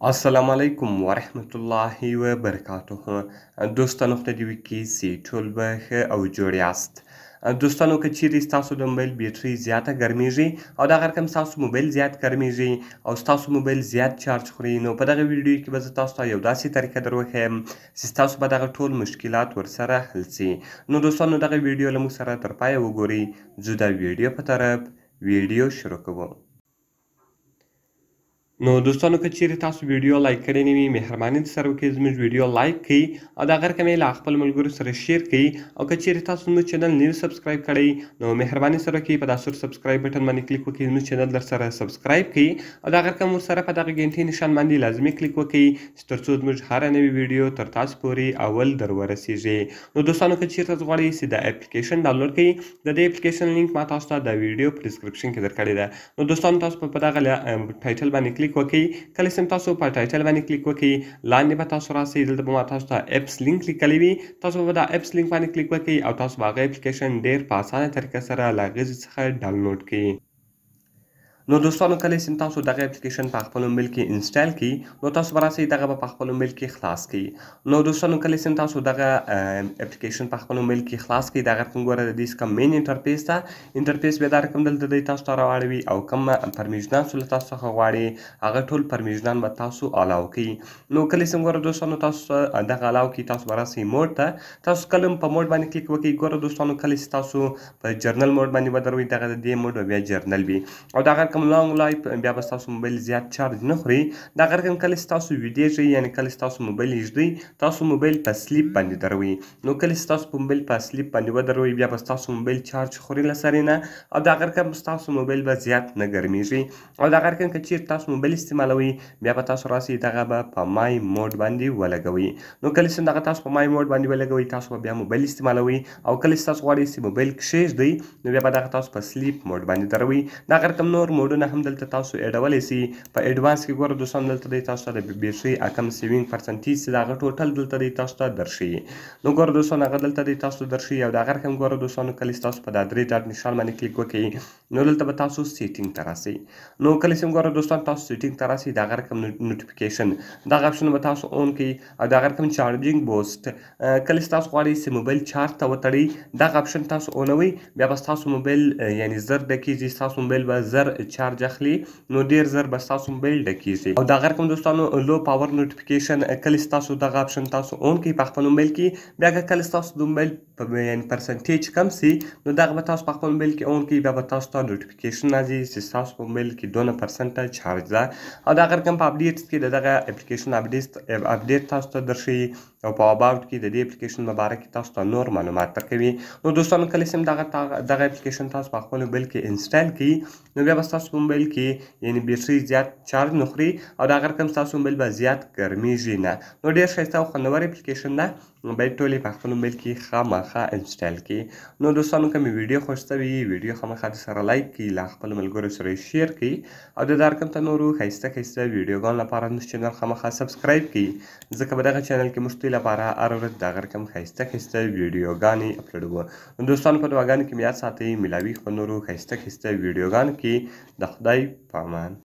السلام علیکم ورحمت الله وبرکاته. دوستانو خدای دې وکړي چې ټول به ښه او جوړ یاست. دوستانو که چیرې ستاسو د موبایل بیټرۍ زیاته ګرمیږي او دغه رقم ستاسو موبایل زیات ګرمیږي او ستاسو موبایل زیات چارج خوري، نو په دغه ویډیو کې به زه تاسو ته یو داسې طریقه در وښیم چې ستاسو به دغه ټول مشکلات ورسره حل سي. نو دوستانو دغه ویډیو له موږ سره تر پایه وګورئ. ځو د ویډیو په طرف ویډیو شروع کوو. نو دوستانو که چیرې تاسو ویډیو لایک کړی نه وي، مهرباني د سره وکړئ زموږ ویډیو لایک کړئ او د هغه رقم یې له خپل ملګرو سره شیر کړئ. او که چیرې تاسو زموږ چینل نه یو سبسکرایب کړی نو مهرباني سره وکړئ په دا سور سبسکرایب بټن باندې کلیک وکړئ، زموږ چینل در سره سبسکرایب کړئ او د هغه رقم ورسره په دغه ګنټۍ نشان باندې لازمي کلیک وکړئ چې تر څو زموږ هره نوې ویډیو تر تاسو پورې اول در ورسیږي. نو دوستانو که چیرته تاسو غواړئ چې د اپلیکیشن ډاونلوډ کړئ، د دې اپلیکیشن لینک ما تاسو ته د ویډیو په ډسکرپشن کې درکړې ده. نو دوستانو تاسو په دغه ټایټل باندې کلیک وکړئ. کله چې تاسو په ټایټل باندې کلیک وکړئ، لاندې به تاسو راسئ، دلته به ما تاسو ته اپس لینک لیکلی وي. تاسو به د اپس لینک باندې کلیک وکړئ او تاسو به هغه اپلیکیشن ډېر په اسانه طریقه سره له هغې څخه ډاونلوډ کړئ. نو دوستانو کله چې تاسو دغه اپلیکیشن په خپل موبایل کې انسټال کړئ، نو تاسو به راسئ دغه به په خپل موبایل کې خلاص کړئ. نو دوستانو کله چې تاسو دغه اپلیکیشن په خپل موبایل کې خلاص کړئ، دغه رقم ګوره د دې څخه مین انټرفیس ته انټرفیس بیا دا رقم دلته دی تاسو ته راواړوي او کوم پرمیشنات چې له تاسو څخه غواړي هغه ټول پرمیشنان به تاسو الاو کړئ. نو کله چې ګوره دوستانو تاسو دغه الاو کړئ، تاسو به راسئ موډ ته. تاسو کله په موډ باندې کلیک وکړئ، ګوره دوستانو کله چې تاسو په جرنل موډ باندې ودروئ، دغه د دې موډ به بیا جرنل وي او دغه رقم لانګ لایف بیا به ستاسو موبایل زیات چارج نه خوري. دغه رقم کله چې تاسو ویدېږئ، یعنې کله چې تاسو موبایل ږدئ، تاسو موبایل په سلیپ باندې دروئ. نو کله چې تاسو په موبایل په سلیپ باندې ودروئ، بیا به ستاسو موبایل چارج خوري له سرې نه او دغه رقم ستاسو موبایل به زیات نه ګرمیږي. او دغه رقم که چیرې تاسو موبایل استعمالوئ، بیا به تاسو راسئ دغه به په مای موډ باندې ولګوئ. نو کله چې دغه تاسو په مای موډ باندې ولګوئ، تاسو به بیا موبایل استعمالوئ او کله چې تاسو غواړئ چې موبایل کښېږدئ، نو بیا به دغه تاسو په سلیپ موډ باندې دروئ. دغه رقم نور موډونه هم دلته تاسو ایډولی سئ. په ایډوانس کې ګوره دوستانو دلته دی تاسو ته د بیټرۍ کم سیوینګ پرسنټیج چې د هغه ټوټل دلته دی تاسو ته درښیي. نو ګوره دوستانو هغه دلته دی تاسو ته درښیي او د هغه رقم ګوره دوستانو کله چې تاسو په دا 3 ډاټ نشان باندې کلیک وکړئ، نو دلته به تاسو سیټینګ ته راسئ. نو کله چې ګوره دوستانو تاسو سیټینګ ته راسئ، د هغه رقم نوټیفیکیشن دغه اپشن به تاسو اون کړئ او د هغه رقم چارجینګ بوسټ کله چې تاسو غواړئ چې موبایل چارج ته وتړئ، دغه اپشن تاسو اونوئ، بیا به ستاسو موبایل یعنې زر ډکیږي، ستاسو موبایل به زر چارج اخلي، نو ډېر زر به ستاسو موبایل ډکیږي. او دغه رقم دوستانو لو پاور نوټیفیکیشن کله چې تاسو دغه اپشن تاسو اون کړئ په خپل موبایل کې، بیا کله چې تاسو د موبایل یعنې پرسنټیج کم سي، نو دغه به تاسو په خپل موبایل کې اون کړئ، بیا به تاسو ته نوټیفیکیشن راځي چې ستاسو په موبایل کې 2% چارج ده. او دغه رقم په اپډیټ کې د دغه اپلیکیشن اپډیټ تاسو ته درښیي او په اباوټ کې د دې اپلیکیشن په باره کې تاسو ته نور معلومات درکوي. نو دوستانو کله چې دغه اپلیکیشن تاسو په خپل موبایل کې انسټال کړئ، نو بیا به ستاسو په موبایل کې یعنې بیټرۍ زیات چارج نه خوري او د هغه رقم ستاسو موبایل به زیات ګرمیږي نه. نو ډېر ښایسته او خوندور اپلیکیشن ده، باید ټول یې په خپل موبایل کې خامخا انسټال کړي. نو دوستانو که مې ویډیو خوښ شوې وي، ویډیو خامخا د سره لایک کړئ، له خپلو ملګرو سره یې شیر کړئ او د دغه رقم ته نورو ښایسته ویډیوګانو لپاره زموږ چینل خامخا سبسکرایب کړئ، ځکه په دغه چینل کې موږ ستاسو لپاره هره ورځ دغه رقم ښایسته ویډیوګانې اپلوډوو. نو دوستانو په دعاګانو کې مې یاد ساتئ، میلاوي خپل نورو ښایسته ویډیوګانو کې. د خدای په امان.